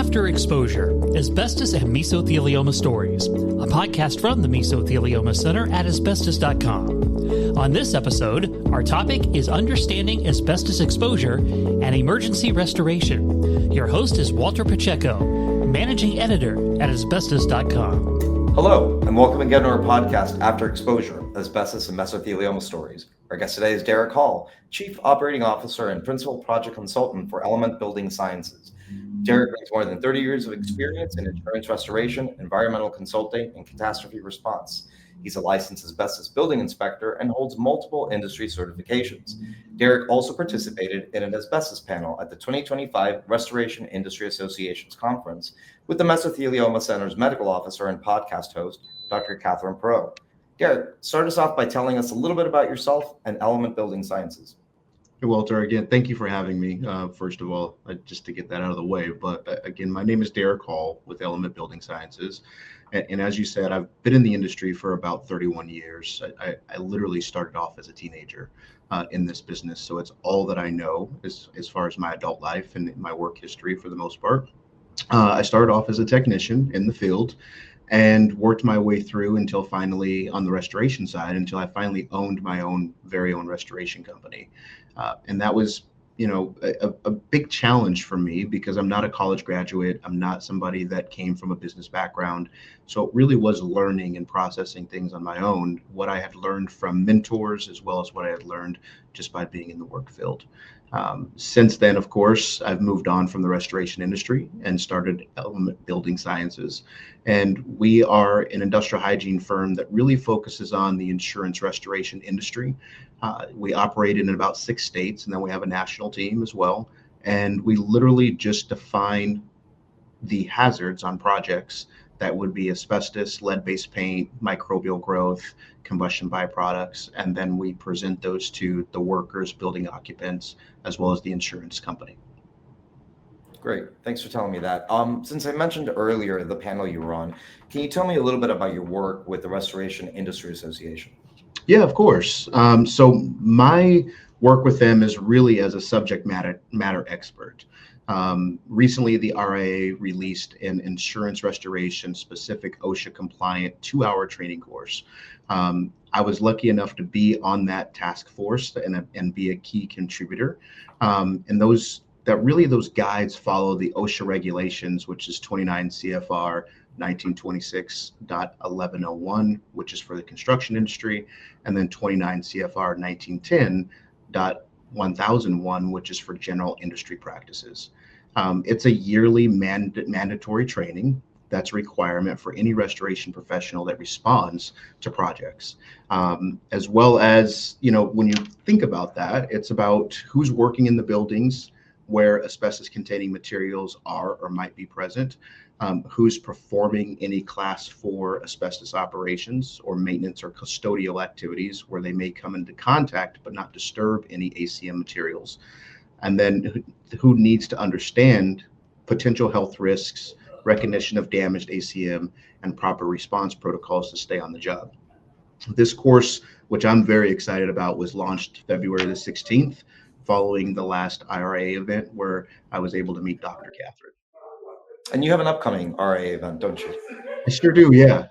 After Exposure, Asbestos and Mesothelioma Stories, a podcast from the Mesothelioma Center at Asbestos.com. On this episode, our topic is understanding asbestos exposure and emergency restoration. Your host is Walter Pacheco, managing editor at Asbestos.com. Hello, and welcome again to our podcast, After Exposure, Asbestos and Mesothelioma Stories. Our guest today is Derrick J, Chief Operating Officer and Principal Project Consultant for Element Building Sciences. Derrick brings more than 30 years of experience in insurance restoration, environmental consulting, and catastrophe response. He's a licensed asbestos building inspector and holds multiple industry certifications. Derrick also participated in an asbestos panel at the 2025 Restoration Industry Association's conference with the Mesothelioma Center's medical officer and podcast host, Dr. Catherine Perot. Derrick, start us off by telling us a little bit about yourself and Element Building Sciences. Hey, Walter, again, thank you for having me, first of all, just to get that out of the way. But again, my name is Derrick J with Element Building Sciences. And as you said, I've been in the industry for about 31 years. I literally started off as a teenager in this business. So it's all that I know as far as my adult life and my work history for the most part. I started off as a technician in the field and worked my way through until finally on the restoration side, until I finally owned my very own restoration company. And that was, a big challenge for me because I'm not a college graduate. I'm not somebody that came from a business background. So it really was learning and processing things on my own, what I had learned from mentors, as well as what I had learned just by being in the work field. Since then, of course, I've moved on from the restoration industry and started Element Building Sciences. And we are an industrial hygiene firm that really focuses on the insurance restoration industry. We operate in about 6 states, and then we have a national team as well. And we literally just define the hazards on projects that would be asbestos, lead-based paint, microbial growth, combustion byproducts, and then we present those to the workers, building occupants, as well as the insurance company. Great. Thanks for telling me that. Since I mentioned earlier the panel you were on, can you tell me a little bit about your work with the Restoration Industry Association? Yeah, of course. So my work with them is really as a subject matter expert. Recently, the RIA released an insurance restoration specific OSHA compliant 2-hour training course. I was lucky enough to be on that task force and be a key contributor. And those guides follow the OSHA regulations, which is 29 CFR 1926.1101, which is for the construction industry, and then 29 CFR 1910.1001, which is for general industry practices. It's a yearly mandatory training that's a requirement for any restoration professional that responds to projects. As well as, when you think about that, it's about who's working in the buildings where asbestos containing materials are or might be present, who's performing any class 4 asbestos operations or maintenance or custodial activities where they may come into contact but not disturb any ACM materials. And then who needs to understand potential health risks, recognition of damaged ACM, and proper response protocols to stay on the job. This course, which I'm very excited about, was launched February the 16th, following the last RIA event where I was able to meet Dr. Catherine. And you have an upcoming RIA event, don't you? I sure do, yeah.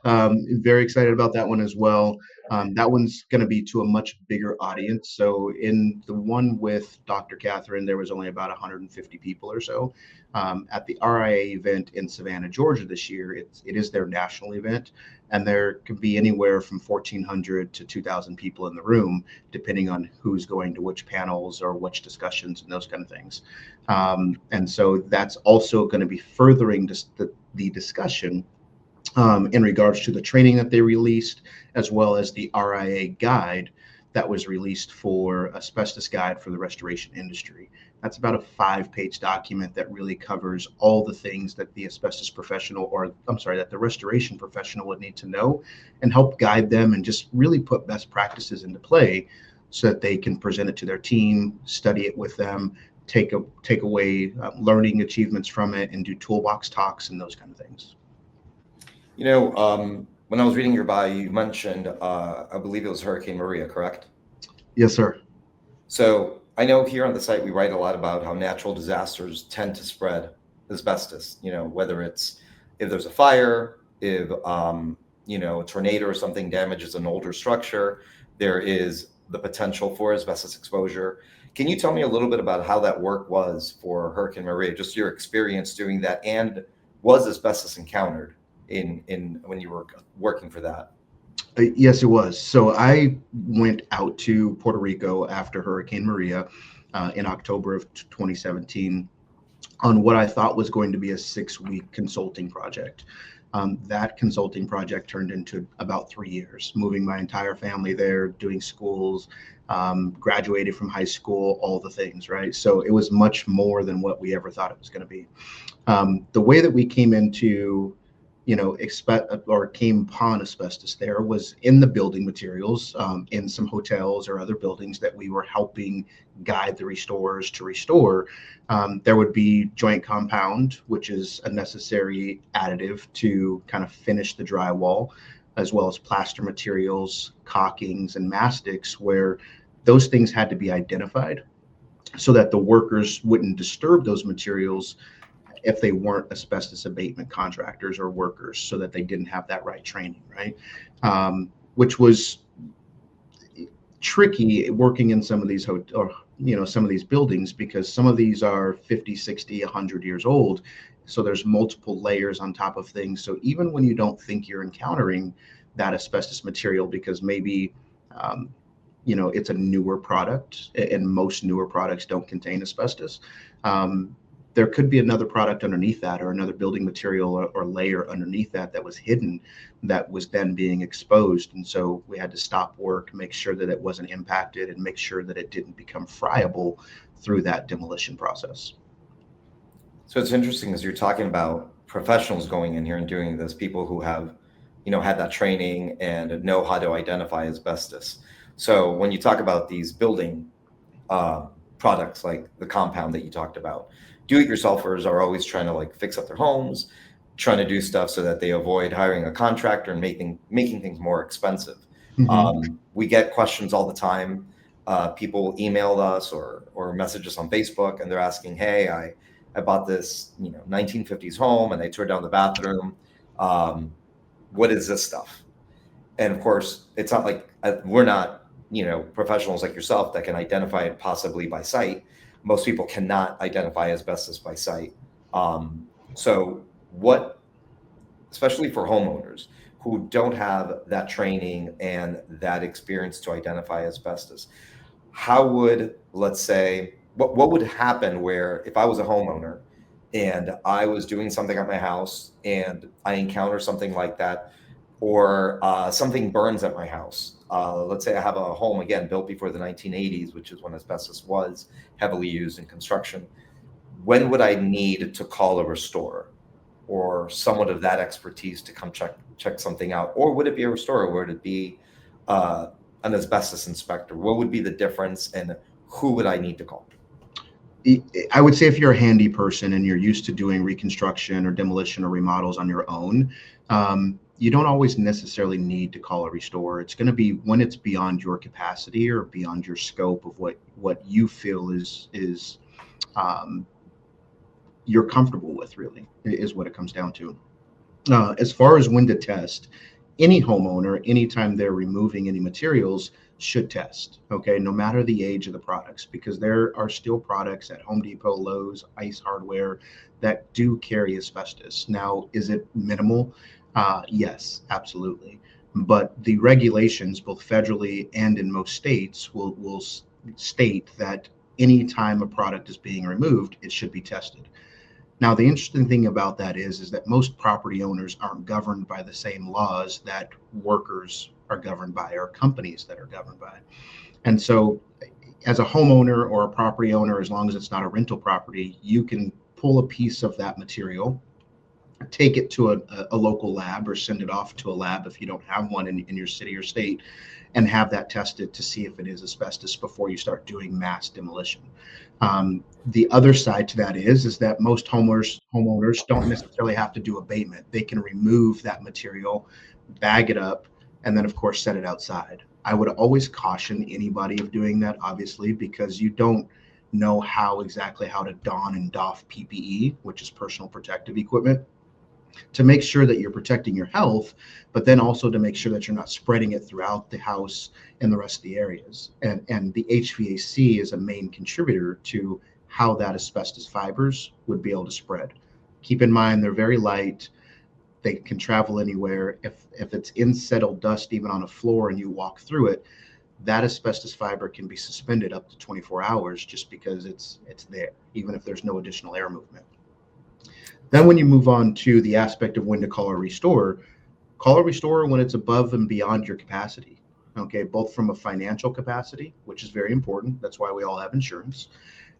Very excited about that one as well. That one's going to be to a much bigger audience. So in the one with Dr. Catherine, there was only about 150 people or so. At the RIA event in Savannah, Georgia this year, it is their national event, and there can be anywhere from 1,400 to 2,000 people in the room, depending on who's going to which panels or which discussions and those kind of things. And so that's also going to be furthering the discussion in regards to the training that they released, as well as the RIA guide that was released for Asbestos Guide for the Restoration Industry. That's about a 5-page document that really covers all the things that the asbestos professional, that the restoration professional would need to know and help guide them and just really put best practices into play so that they can present it to their team, study it with them, take away learning achievements from it, and do toolbox talks and those kind of things. When I was reading your bio, you mentioned, I believe it was Hurricane Maria, correct? Yes, sir. So I know here on the site, we write a lot about how natural disasters tend to spread asbestos, whether it's if there's a fire, if a tornado or something damages an older structure, there is the potential for asbestos exposure. Can you tell me a little bit about how that work was for Hurricane Maria, just your experience doing that, and was asbestos encountered in when you were working for that? Yes, it was. So I went out to Puerto Rico after Hurricane Maria in October of 2017 on what I thought was going to be a 6-week consulting project. That consulting project turned into about 3 years, moving my entire family there, doing schools, graduated from high school, all the things, right? So it was much more than what we ever thought it was going to be. The way that we came into came upon asbestos there was in the building materials, in some hotels or other buildings that we were helping guide the restorers to restore. There would be joint compound, which is a necessary additive to kind of finish the drywall, as well as plaster materials, caulkings, and mastics, where those things had to be identified so that the workers wouldn't disturb those materials if they weren't asbestos abatement contractors or workers, so that they didn't have that right training, right? Which was tricky working in some of these some of these buildings, because some of these are 50, 60, 100 years old. So there's multiple layers on top of things. So even when you don't think you're encountering that asbestos material, because maybe it's a newer product, and most newer products don't contain asbestos, there could be another product underneath that, or another building material or layer underneath that was hidden, that was then being exposed. And so we had to stop work, make sure that it wasn't impacted, and make sure that it didn't become friable through that demolition process. So it's interesting, as you're talking about professionals going in here and doing this, people who have, had that training and know how to identify asbestos. So when you talk about these building products, like the compound that you talked about, do-it-yourselfers are always trying to fix up their homes, trying to do stuff so that they avoid hiring a contractor and making things more expensive. Mm-hmm. We get questions all the time. People email us or message us on Facebook, and they're asking, "Hey, I bought this 1950s home, and they tore down the bathroom. What is this stuff?" And of course, it's not like we're not professionals like yourself that can identify it possibly by sight. Most people cannot identify asbestos by sight. So what, especially for homeowners who don't have that training and that experience to identify asbestos, how would, let's say, what would happen where if I was a homeowner and I was doing something at my house and I encounter something like that, or something burns at my house? Let's say I have a home, again, built before the 1980s, which is when asbestos was heavily used in construction. When would I need to call a restorer or someone of that expertise to come check something out? Or would it be a restorer? Would it be an asbestos inspector? What would be the difference, and who would I need to call? I would say if you're a handy person and you're used to doing reconstruction or demolition or remodels on your own, you don't always necessarily need to call a restorer. It's going to be when it's beyond your capacity or beyond your scope of what you feel is you're comfortable with, really, is what it comes down to. As far as when to test, any homeowner, anytime they're removing any materials, should test, okay, no matter the age of the products, because there are still products at Home Depot, Lowe's, Ice Hardware that do carry asbestos. Now, is it minimal? Yes, absolutely. But the regulations, both federally and in most states, will state that anytime a product is being removed, it should be tested. Now, the interesting thing about that is that most property owners aren't governed by the same laws that workers are governed by, or companies that are governed by. And so as a homeowner or a property owner, as long as it's not a rental property, you can pull a piece of that material, take it to a local lab, or send it off to a lab if you don't have one in your city or state, and have that tested to see if it is asbestos before you start doing mass demolition. The other side to that is that most homeowners don't necessarily have to do abatement. They can remove that material, bag it up, and then of course set it outside. I would always caution anybody of doing that, obviously, because you don't know how to don and doff PPE, which is personal protective equipment, to make sure that you're protecting your health, but then also to make sure that you're not spreading it throughout the house and the rest of the areas. And the HVAC is a main contributor to how that asbestos fibers would be able to spread. Keep in mind, they're very light. They can travel anywhere. If it's in settled dust, even on a floor, and you walk through it, that asbestos fiber can be suspended up to 24 hours just because it's there, even if there's no additional air movement. Then when you move on to the aspect of when to call a restorer when it's above and beyond your capacity, okay, both from a financial capacity, which is very important. That's why we all have insurance,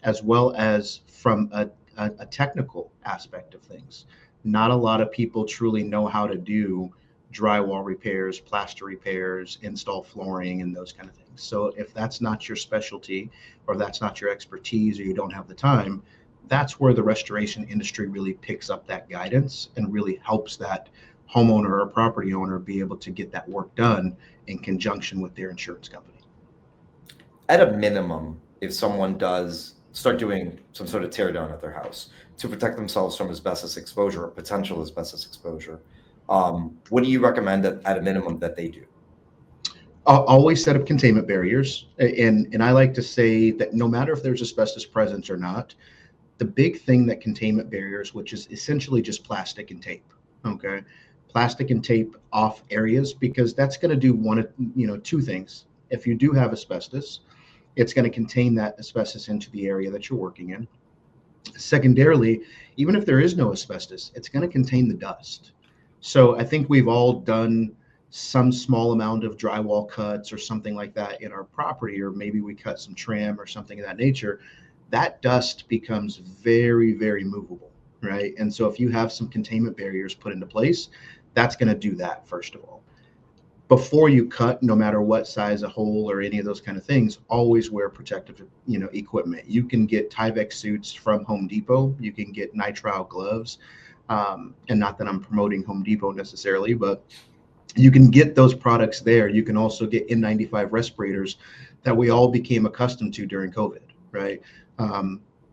as well as from a technical aspect of things. Not a lot of people truly know how to do drywall repairs, plaster repairs, install flooring, and those kind of things. So if that's not your specialty, or that's not your expertise, or you don't have the time, that's where the restoration industry really picks up that guidance and really helps that homeowner or property owner be able to get that work done in conjunction with their insurance company. At a minimum, if someone does start doing some sort of tear down at their house to protect themselves from asbestos exposure or potential asbestos exposure, what do you recommend at a minimum that they do? Always set up containment barriers. And I like to say that no matter if there's asbestos presence or not, the big thing that containment barriers, which is essentially just plastic and tape, okay? Plastic and tape off areas, because that's going to do two things. If you do have asbestos, it's going to contain that asbestos into the area that you're working in. Secondarily, even if there is no asbestos, it's going to contain the dust. So I think we've all done some small amount of drywall cuts or something like that in our property, or maybe we cut some trim or something of that nature. That dust becomes very, very movable, right? And so if you have some containment barriers put into place, that's going to do that, first of all. Before you cut, no matter what size a hole or any of those kind of things, always wear protective, equipment. You can get Tyvek suits from Home Depot. You can get nitrile gloves. And not that I'm promoting Home Depot necessarily, but you can get those products there. You can also get N95 respirators that we all became accustomed to during COVID, right?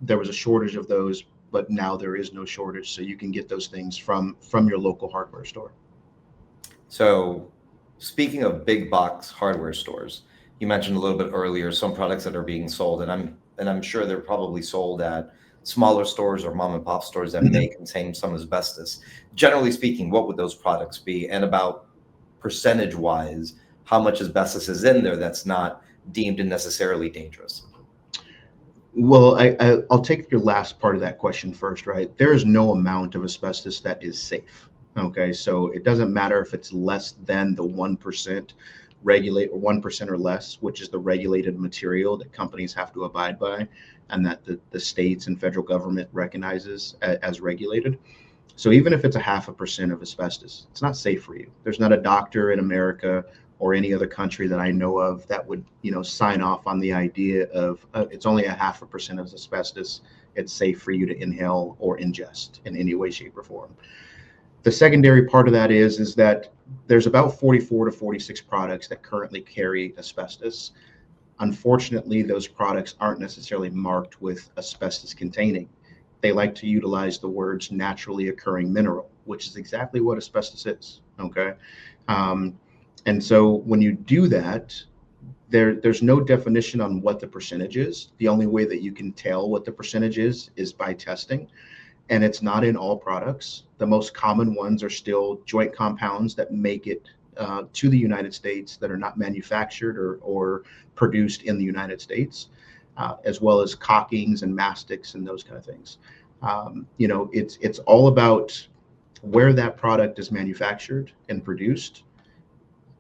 There was a shortage of those, but now there is no shortage. So you can get those things from your local hardware store. So speaking of big box hardware stores, you mentioned a little bit earlier some products that are being sold, and I'm sure they're probably sold at smaller stores or mom and pop stores that may contain some asbestos. Generally speaking, what would those products be? And about percentage wise, how much asbestos is in there that's not deemed necessarily dangerous? Well, I'll take your last part of that question first, right? There is no amount of asbestos that is safe. Okay, so it doesn't matter if it's less than the 1% regulate, or 1% or less, which is the regulated material that companies have to abide by, and that the states and federal government recognizes as regulated. So even if it's 0.5% of asbestos, it's not safe for you. There's not a doctor in America or any other country that I know of that would, sign off on the idea of it's only 0.5% of asbestos. It's safe for you to inhale or ingest in any way, shape, or form. The secondary part of that is that there's about 44 to 46 products that currently carry asbestos. Unfortunately, those products aren't necessarily marked with asbestos containing. They like to utilize the words naturally occurring mineral, which is exactly what asbestos is, okay? And so when you do that, there's no definition on what the percentage is. The only way that you can tell what the percentage is by testing. And it's not in all products. The most common ones are still joint compounds that make it to the United States that are not manufactured or produced in the United States, as well as caulkings and mastics and those kind of things. It's all about where that product is manufactured and produced.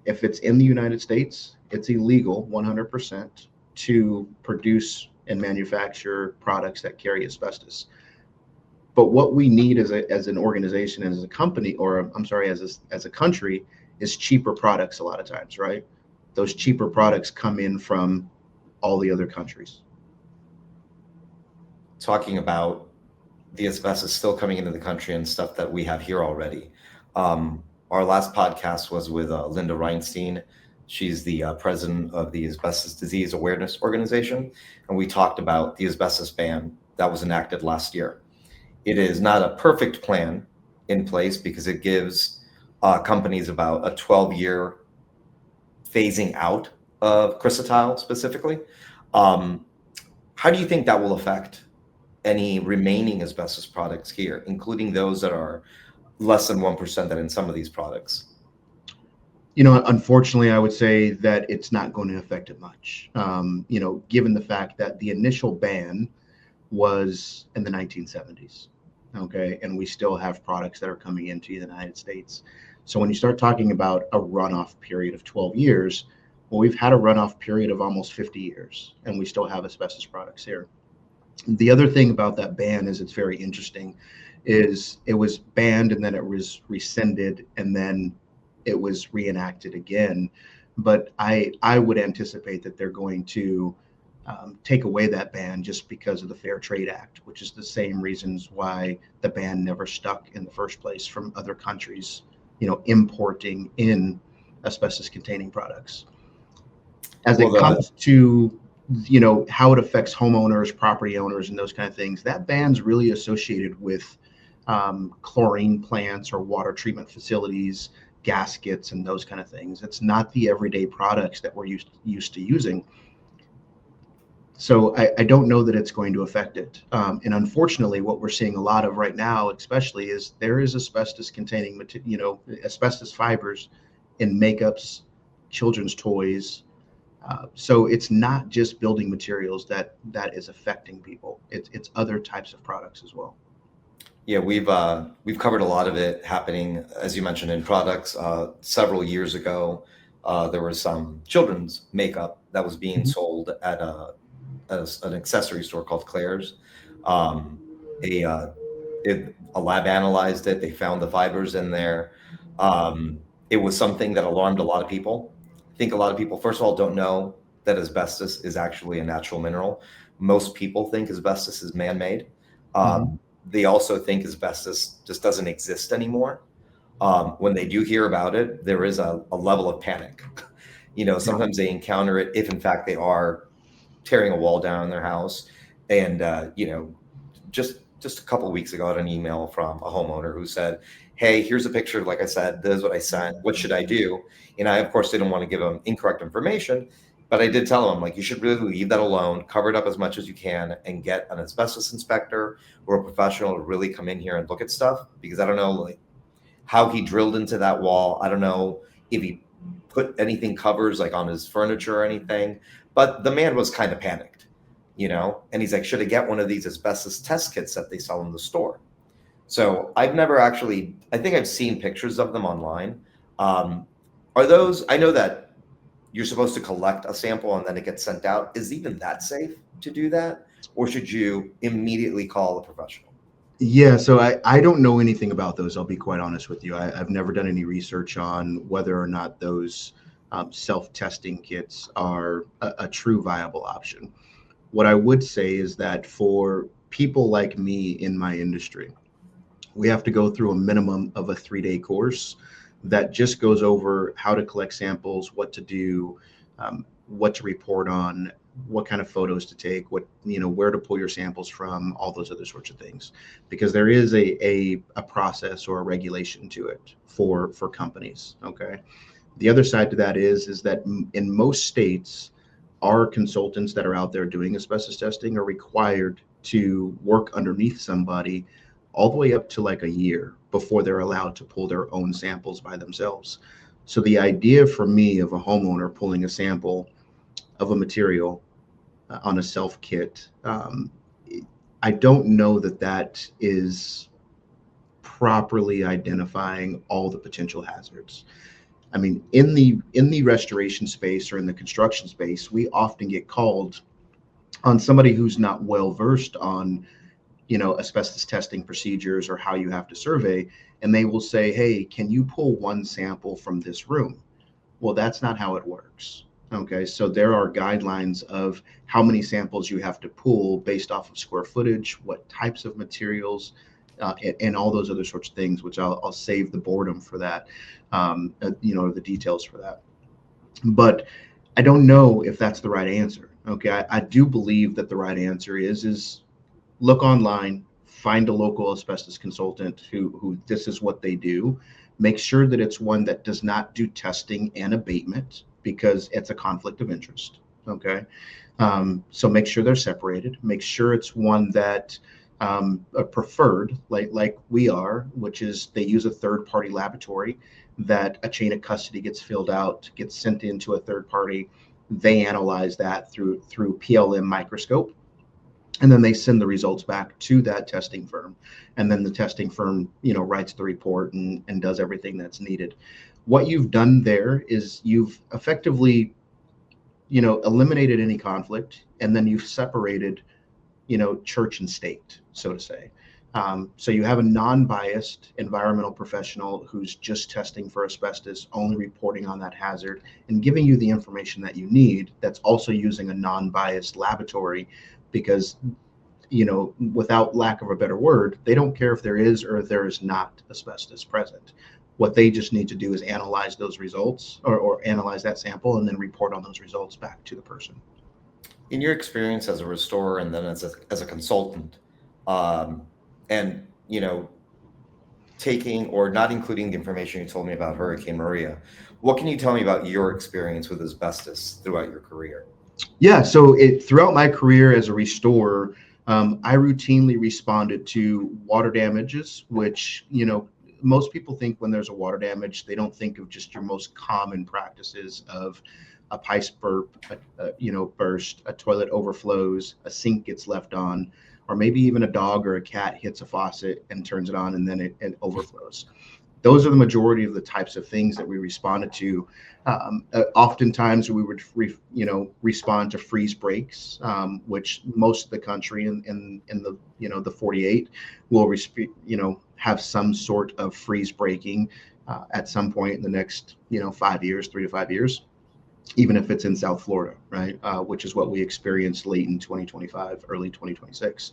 If it's in the United States, it's illegal 100% to produce and manufacture products that carry asbestos. But what we need as an organization and as a company, or I'm sorry, as a country, is cheaper products a lot of times, right? Those cheaper products come in from all the other countries. Talking about the asbestos still coming into the country and stuff that we have here already. Our last podcast was with Linda Reinstein, She's the president of the Asbestos Disease Awareness Organization, and we talked about the asbestos ban that was enacted last year. It is not a perfect plan in place because it gives companies about a 12-year phasing out of chrysotile specifically. How do you think that will affect any remaining asbestos products here, including those that are less than 1% that in some of these products? Unfortunately, I would say that it's not going to affect it much. Given the fact that the initial ban was in the 1970s, okay, and we still have products that are coming into the United States. So when you start talking about a runoff period of 12 years, well, we've had a runoff period of almost 50 years, and we still have asbestos products here. The other thing about that ban is it's very interesting, is it was banned and then it was rescinded and then it was reenacted again. But I would anticipate that they're going to take away that ban just because of the Fair Trade Act, which is the same reasons why the ban never stuck in the first place from other countries, importing in asbestos containing products. As it comes to how it affects homeowners, property owners, and those kind of things, that ban's really associated with chlorine plants or water treatment facilities, gaskets, and those kind of things. It's not the everyday products that we're used to using. So I don't know that it's going to affect it. And unfortunately, what we're seeing a lot of right now, especially, is there is asbestos containing, asbestos fibers in makeups, children's toys. So it's not just building materials that is affecting people. It's other types of products as well. Yeah, we've covered a lot of it happening, as you mentioned, in products. Several years ago, there was some children's makeup that was being sold at an accessory store called Claire's. A lab analyzed it. They found the fibers in there. It was something that alarmed a lot of people. I think a lot of people, first of all, don't know that asbestos is actually a natural mineral. Most people think asbestos is man-made. They also think asbestos just doesn't exist anymore. When they do hear about it, there is a level of panic. Sometimes they encounter it if, in fact, they are tearing a wall down in their house. And, just a couple of weeks ago, I got an email from a homeowner who said, hey, here's a picture. Like I said, this is what I sent. What should I do? And I, of course, didn't want to give them incorrect information. But I did tell them, you should really leave that alone, cover it up as much as you can, and get an asbestos inspector or a professional to really come in here and look at stuff. Because I don't know how he drilled into that wall. I don't know if he put anything covers on his furniture or anything. But the man was kind of panicked, and he's like, should I get one of these asbestos test kits that they sell in the store? So I've never actually, I think I've seen pictures of them online. Are those, I know that you're supposed to collect a sample and then it gets sent out. Is even that safe to do that? Or should you immediately call a professional? Yeah, so I don't know anything about those. I'll be quite honest with you. I've never done any research on whether or not those self-testing kits are a true viable option. What I would say is that for people like me in my industry, we have to go through a minimum of a 3-day course that just goes over how to collect samples, what to do, what to report on, what kind of photos to take, where to pull your samples from, all those other sorts of things, because there is a process or a regulation to it for companies. Okay. The other side to that is that in most states, our consultants that are out there doing asbestos testing are required to work underneath somebody all the way up to a year before they're allowed to pull their own samples by themselves. So the idea for me of a homeowner pulling a sample of a material on a self kit, I don't know that is properly identifying all the potential hazards. I mean, in the restoration space or in the construction space, we often get called on somebody who's not well versed on asbestos testing procedures or how you have to survey, and they will say, hey, can you pull one sample from this room? Well, that's not how it works. Okay, so there are guidelines of how many samples you have to pull based off of square footage, what types of materials, and all those other sorts of things, which I'll save the boredom for that, the details for that. But I don't know if that's the right answer. Okay, I do believe that the right answer is look online, find a local asbestos consultant who this is what they do. Make sure that it's one that does not do testing and abatement because it's a conflict of interest. Okay, so make sure they're separated. Make sure it's one that are preferred, like we are, which is they use a third party laboratory that a chain of custody gets filled out, gets sent into a third party. They analyze that through PLM microscope, and then they send the results back to that testing firm, and then the testing firm writes the report and does everything that's needed. What you've done there is you've effectively eliminated any conflict, and then you've separated church and state, so to say. So you have a non-biased environmental professional who's just testing for asbestos, only reporting on that hazard and giving you the information that you need. That's also using a non-biased laboratory because, without lack of a better word, they don't care if there is or if there is not asbestos present. What they just need to do is analyze those results or analyze that sample and then report on those results back to the person. In your experience as a restorer and then as a consultant, and taking or not including the information you told me about Hurricane Maria, what can you tell me about your experience with asbestos throughout your career? Yeah, so throughout my career as a restorer, I routinely responded to water damages, which most people think when there's a water damage, they don't think of just your most common practices of a pipe burp, burst, a toilet overflows, a sink gets left on, or maybe even a dog or a cat hits a faucet and turns it on and then it overflows. Those are the majority of the types of things that we responded to. Oftentimes we would respond to freeze breaks, which most of the country in the the 48 will have some sort of freeze breaking at some point in the next 5 years, 3 to 5 years, even if it's in South Florida, right? Which is what we experienced late in 2025, early 2026.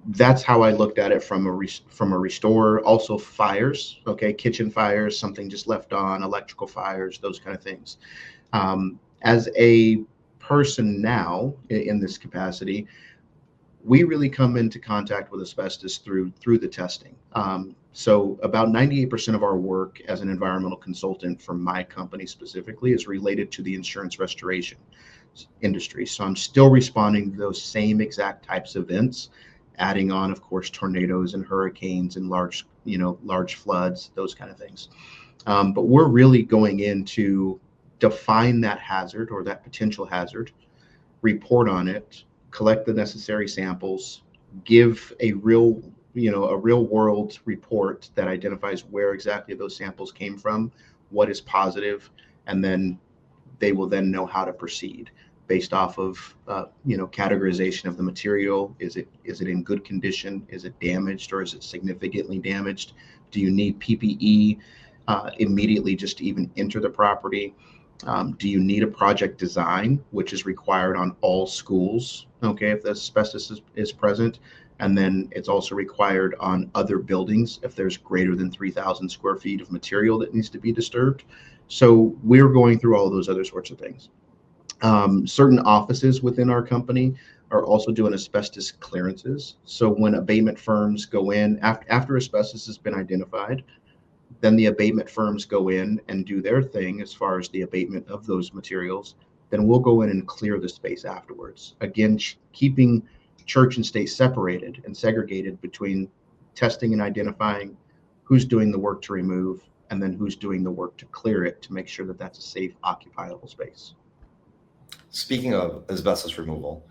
That's how I looked at it from a restorer. Also fires, okay, kitchen fires, something just left on, electrical fires, those kind of things. As a person now in this capacity, we really come into contact with asbestos through the testing. So about 98% of our work as an environmental consultant for my company specifically is related to the insurance restoration industry. So I'm still responding to those same exact types of events, adding on, of course, tornadoes and hurricanes and large floods, those kind of things. But we're really going in to define that hazard or that potential hazard, report on it, collect the necessary samples, give a real world report that identifies where exactly those samples came from, what is positive, and then they will then know how to proceed based off of categorization of the material. Is it in good condition? Is it damaged, or is it significantly damaged? Do you need PPE immediately just to even enter the property? Do you need a project design, which is required on all schools, okay, if the asbestos is present? And then it's also required on other buildings if there's greater than 3,000 square feet of material that needs to be disturbed. So we're going through all those other sorts of things. Certain offices within our company are also doing asbestos clearances. So when abatement firms go in, after asbestos has been identified, then the abatement firms go in and do their thing as far as the abatement of those materials. Then we'll go in and clear the space afterwards. Again, keeping church and state separated and segregated between testing and identifying who's doing the work to remove and then who's doing the work to clear it to make sure that that's a safe, occupiable space. Speaking of asbestos removal,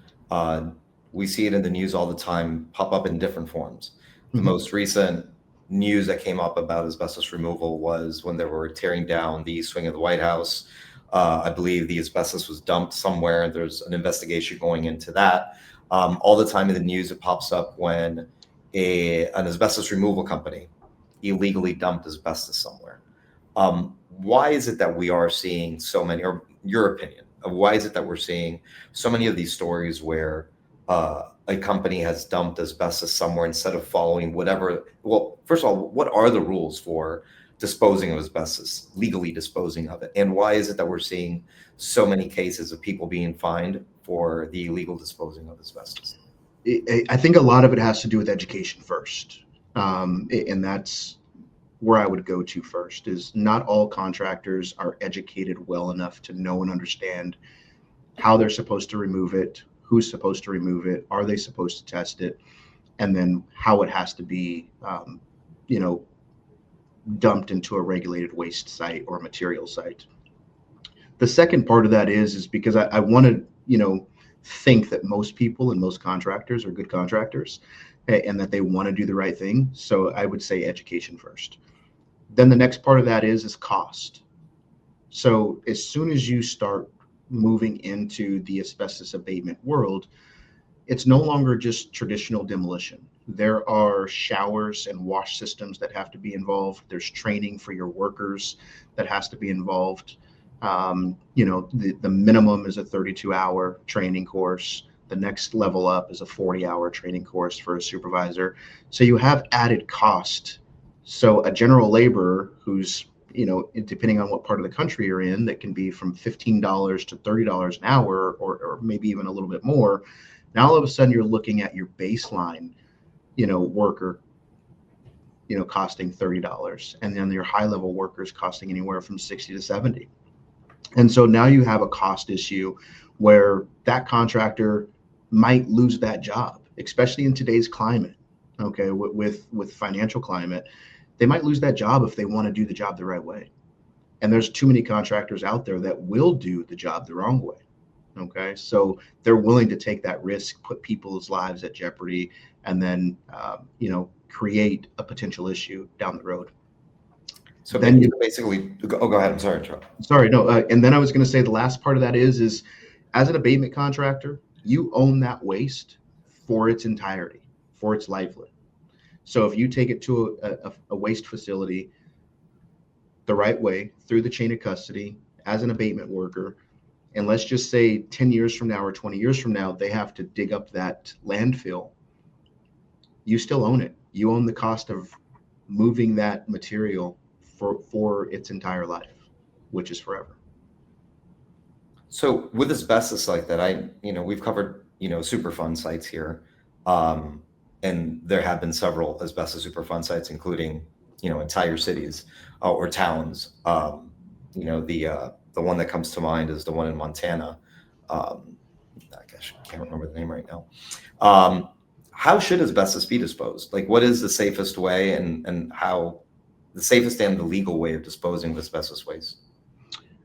we see it in the news all the time, pop up in different forms. The most recent news that came up about asbestos removal was when they were tearing down the east wing of the White House. I believe the asbestos was dumped somewhere. There's an investigation going into that. All the time in the news, it pops up when an asbestos removal company illegally dumped asbestos somewhere. Why is it that we are seeing so many, or your opinion, why is it that we're seeing so many of these stories where a company has dumped asbestos somewhere instead of following whatever? Well, first of all, what are the rules for disposing of asbestos, legally disposing of it? And why is it that we're seeing so many cases of people being fined for the illegal disposing of asbestos? I think a lot of it has to do with education first. And that's where I would go to first. Is not all contractors are educated well enough to know and understand how they're supposed to remove it, who's supposed to remove it, are they supposed to test it, and then how it has to be, dumped into a regulated waste site or material site. The second part of that is because I want to, think that most people and most contractors are good contractors and that they want to do the right thing. So I would say education first. Then the next part of that is cost. So as soon as you start moving into the asbestos abatement world, it's no longer just traditional demolition. There are showers and wash systems that have to be involved. There's training for your workers that has to be involved. The minimum is a 32-hour training course. The next level up is a 40-hour training course for a supervisor. So you have added cost. So a general laborer who's, depending on what part of the country you're in, that can be from $15 to $30 an hour, or maybe even a little bit more. Now all of a sudden you're looking at your baseline, worker, costing $30, and then your high level workers costing anywhere from 60 to 70. And so now you have a cost issue where that contractor might lose that job, especially in today's climate. Okay, with financial climate, they might lose that job if they want to do the job the right way. And there's too many contractors out there that will do the job the wrong way. Okay, so they're willing to take that risk, put people's lives at jeopardy, and then create a potential issue down the road. So then you basically go ahead. I'm sorry, Charles. Sorry, no. And then I was going to say the last part of that is as an abatement contractor, you own that waste for its entirety, for its livelihood. So if you take it to a waste facility the right way through the chain of custody as an abatement worker, and let's just say 10 years from now or 20 years from now, they have to dig up that landfill, you still own it. You own the cost of moving that material for its entire life, which is forever. So with asbestos like that, we've covered, Superfund sites here. And there have been several asbestos Superfund sites, including, entire cities or towns. The one that comes to mind is the one in Montana. I can't remember the name right now. How should asbestos be disposed? Like, what is the safest way and how the safest and the legal way of disposing of asbestos waste?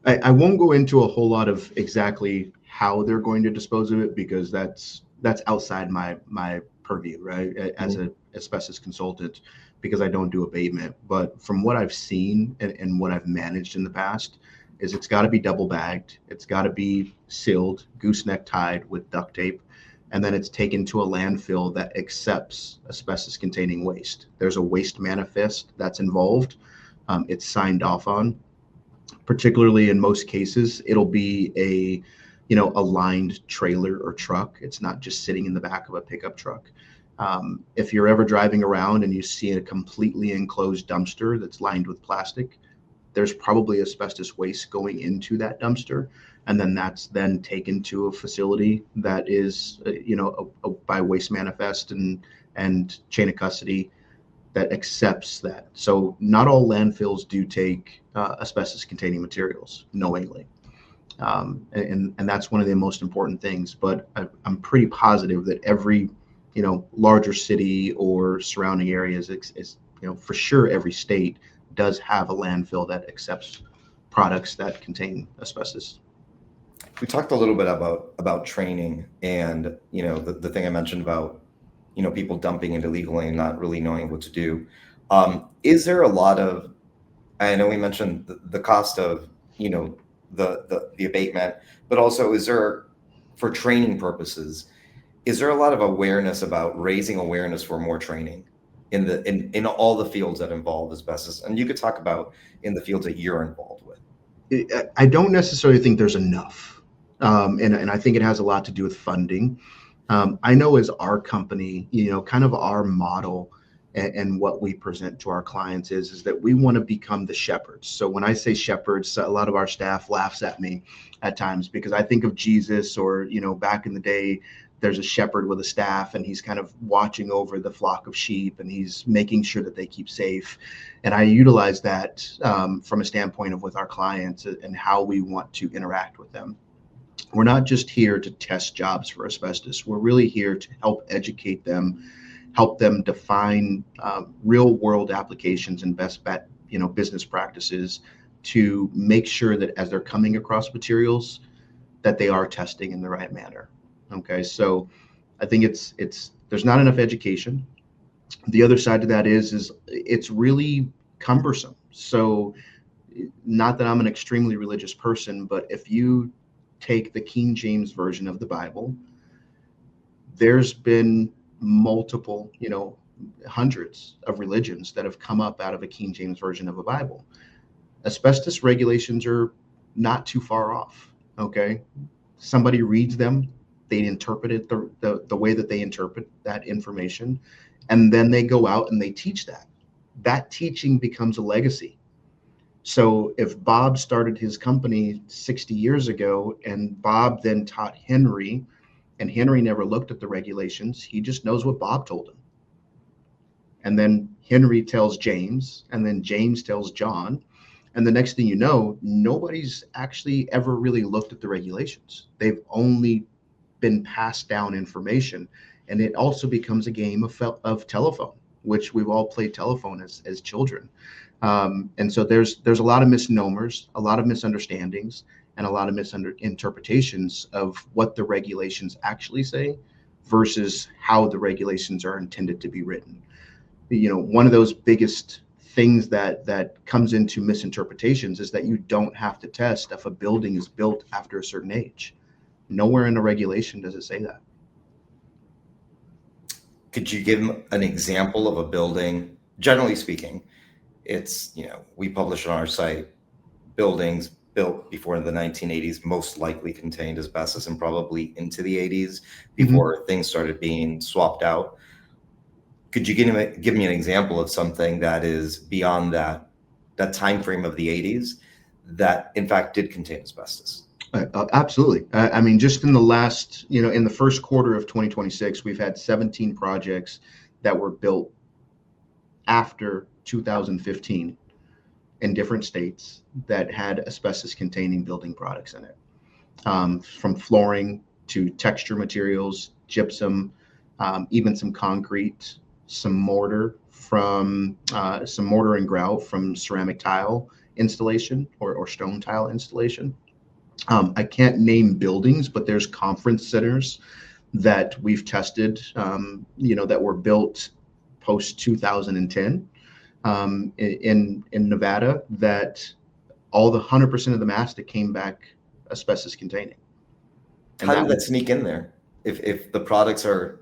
I won't go into a whole lot of exactly how they're going to dispose of it, because that's outside my purview, right? As an asbestos consultant, because I don't do abatement. But from what I've seen and what I've managed in the past, is it's got to be double bagged. It's got to be sealed, gooseneck tied with duct tape, and then it's taken to a landfill that accepts asbestos containing waste. There's a waste manifest that's involved. It's signed off on. Particularly in most cases, it'll be a lined trailer or truck. It's not just sitting in the back of a pickup truck. If you're ever driving around and you see a completely enclosed dumpster that's lined with plastic, there's probably asbestos waste going into that dumpster, and then that's then taken to a facility that is, by waste manifest and chain of custody that accepts that. So not all landfills do take asbestos containing materials knowingly. And that's one of the most important things, but I'm pretty positive that every, larger city or surrounding areas is, for sure every state does have a landfill that accepts products that contain asbestos. We talked a little bit about training and, the thing I mentioned about, people dumping it illegally and not really knowing what to do. Is there a lot of, I know we mentioned the cost of, the abatement, but also is there, for training purposes, is there a lot of awareness about raising awareness for more training in all the fields that involve asbestos? And you could talk about in the fields that you're involved with. I don't necessarily think there's enough. And I think it has a lot to do with funding. I know as our company, kind of our model and what we present to our clients is that we want to become the shepherds. So when I say shepherds, a lot of our staff laughs at me at times because I think of Jesus, or, back in the day, there's a shepherd with a staff and he's kind of watching over the flock of sheep and he's making sure that they keep safe. And I utilize that from a standpoint of with our clients and how we want to interact with them. We're not just here to test jobs for asbestos. We're really here to help educate them, help them define real world applications and best business practices to make sure that as they're coming across materials that they are testing in the right manner. Okay, so I think there's not enough education. The other side to that is it's really cumbersome. So not that I'm an extremely religious person, but if you take the King James version of the Bible, there's been multiple, hundreds of religions that have come up out of a King James version of a Bible. Asbestos regulations are not too far off. Okay, somebody reads them, they interpret it the way that they interpret that information, and then they go out and they teach that. That teaching becomes a legacy. So if Bob started his company 60 years ago and Bob then taught Henry, and Henry never looked at the regulations, he just knows what Bob told him. And then Henry tells James, and then James tells John. And the next thing you know, nobody's actually ever really looked at the regulations. They've only been passed down information. And it also becomes a game of telephone, which we've all played telephone as children. And so there's a lot of misnomers, a lot of misunderstandings, and a lot of misinterpretations of what the regulations actually say versus how the regulations are intended to be written. One of those biggest things that comes into misinterpretations is that you don't have to test if a building is built after a certain age. Nowhere in the regulation does it say that. Could you give an example of a building? Generally speaking, it's, we publish on our site buildings built before the 1980s most likely contained asbestos, and probably into the 80s before things started being swapped out. Could you give me an example of something that is beyond that time frame of the 80s that in fact did contain asbestos? Absolutely. I mean, just in the last, in the first quarter of 2026, we've had 17 projects that were built after 2015 in different states that had asbestos containing building products in it, from flooring to texture materials, gypsum, even some concrete, some mortar and grout from ceramic tile installation or stone tile installation. I can't name buildings, but there's conference centers that we've tested, that were built post 2010 in Nevada, that all the 100% of the mastic came back asbestos containing. And how did that sneak in there? If the products are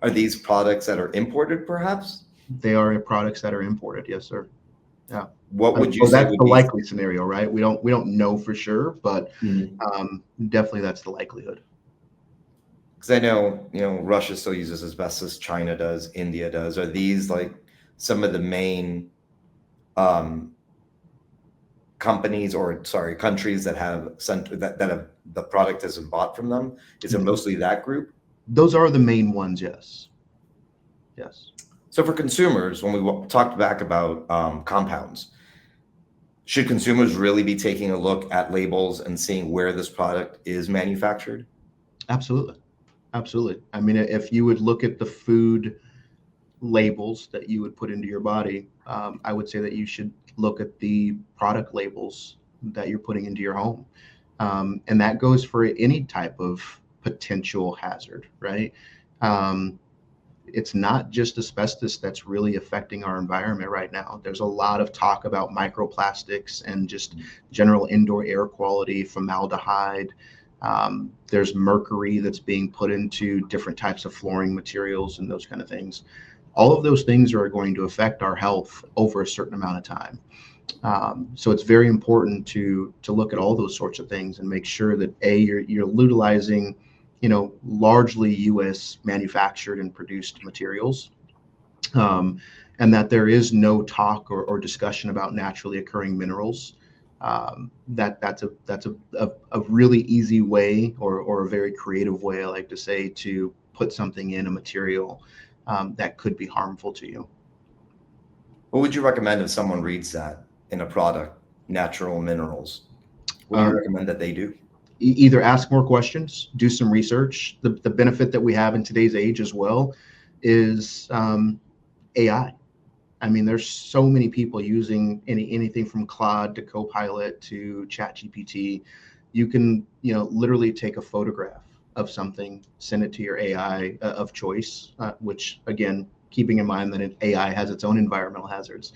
these products that are imported, perhaps? They are products that are imported, yes, sir. Yeah. What would you say? That's the likely scenario, right? We don't know for sure, but definitely that's the likelihood. Because I know, Russia still uses asbestos, China does, India does. Are these like some of the main countries that have sent that have the product has been bought from them? Is it mostly that group? Those are the main ones, yes. Yes. So for consumers, when we talked back about compounds, should consumers really be taking a look at labels and seeing where this product is manufactured? Absolutely. Absolutely. I mean, if you would look at the food labels that you would put into your body, I would say that you should look at the product labels that you're putting into your home. And that goes for any type of potential hazard, right? It's not just asbestos that's really affecting our environment right now. There's a lot of talk about microplastics and just general indoor air quality, formaldehyde. There's mercury that's being put into different types of flooring materials and those kind of things. All of those things are going to affect our health over a certain amount of time. So it's very important to look at all those sorts of things and make sure that you're utilizing largely U.S. manufactured and produced materials, and that there is no talk or discussion about naturally occurring minerals. That's a really easy way, or a very creative way, I like to say, to put something in a material that could be harmful to you. What would you recommend if someone reads that in a product, natural minerals? What do you recommend that they do? Either ask more questions, do some research. The benefit that we have in today's age as well is AI. I mean, there's so many people using anything from Claude to Copilot to ChatGPT. You can, literally take a photograph of something, send it to your AI of choice, which, again, keeping in mind that AI has its own environmental hazards.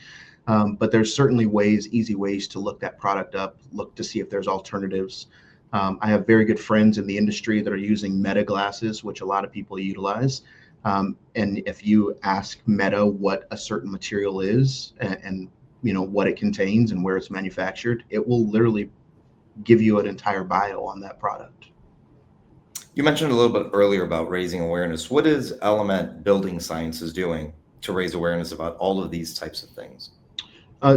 But there's certainly easy ways to look that product up, look to see if there's alternatives. I have very good friends in the industry that are using Meta glasses, which a lot of people utilize. And if you ask Meta what a certain material is and what it contains and where it's manufactured, it will literally give you an entire bio on that product. You mentioned a little bit earlier about raising awareness. What is Element Building Sciences doing to raise awareness about all of these types of things?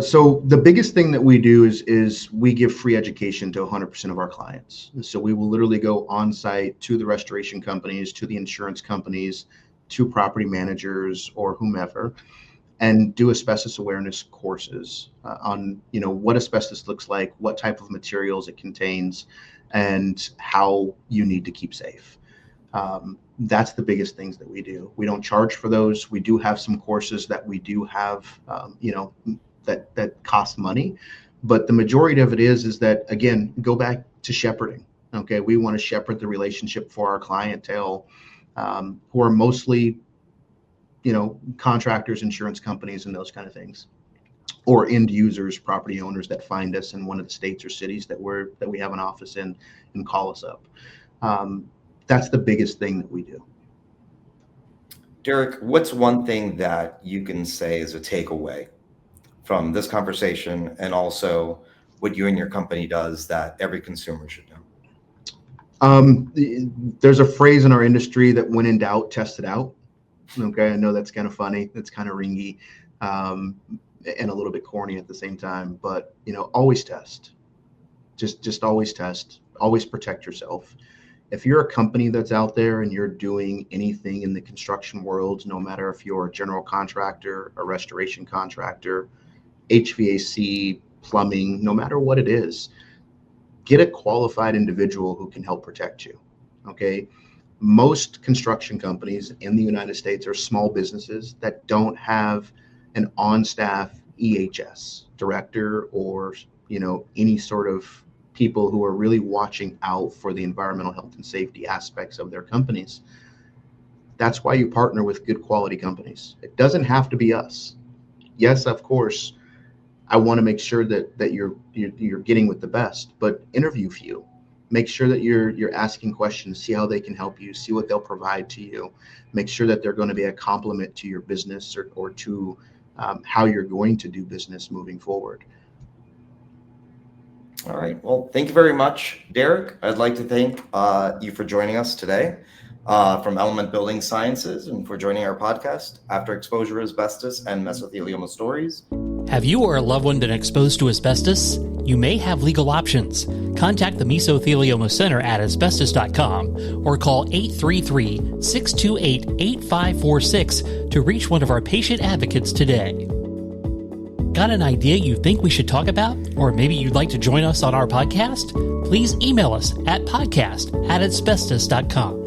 So the biggest thing that we do is we give free education to 100% of our clients. So we will literally go on site to the restoration companies, to the insurance companies, to property managers or whomever, and do asbestos awareness courses on what asbestos looks like, what type of materials it contains, and how you need to keep safe. That's the biggest things that we do. We don't charge for those. We do have some courses that we do have, that cost money, but the majority of it is that, again, go back to shepherding. Okay, we want to shepherd the relationship for our clientele, who are mostly, contractors, insurance companies, and those kind of things, or end users, property owners that find us in one of the states or cities that we have an office in and call us up. That's the biggest thing that we do. Derrick, what's one thing that you can say is a takeaway from this conversation, and also what you and your company does that every consumer should know? There's a phrase in our industry that when in doubt, test it out. Okay, I know that's kind of funny. That's kind of ringy, and a little bit corny at the same time. But always test. Just always test. Always protect yourself. If you're a company that's out there and you're doing anything in the construction world, no matter if you're a general contractor, a restoration contractor, HVAC, plumbing, no matter what it is, get a qualified individual who can help protect you. Okay. Most construction companies in the United States are small businesses that don't have an on-staff EHS director or, any sort of people who are really watching out for the environmental health and safety aspects of their companies. That's why you partner with good quality companies. It doesn't have to be us. Yes, of course, I want to make sure that you're getting with the best, but interview few. Make sure that you're asking questions, see how they can help you, see what they'll provide to you. Make sure that they're going to be a complement to your business or to how you're going to do business moving forward. All right. Well, thank you very much, Derrick. I'd like to thank you for joining us today from Element Building Sciences, and for joining our podcast, After Exposure, Asbestos and Mesothelioma Stories. Have you or a loved one been exposed to asbestos? You may have legal options. Contact the Mesothelioma Center at asbestos.com or call 833-628-8546 to reach one of our patient advocates today. Got an idea you think we should talk about? Or maybe you'd like to join us on our podcast? Please email us at podcast@asbestos.com.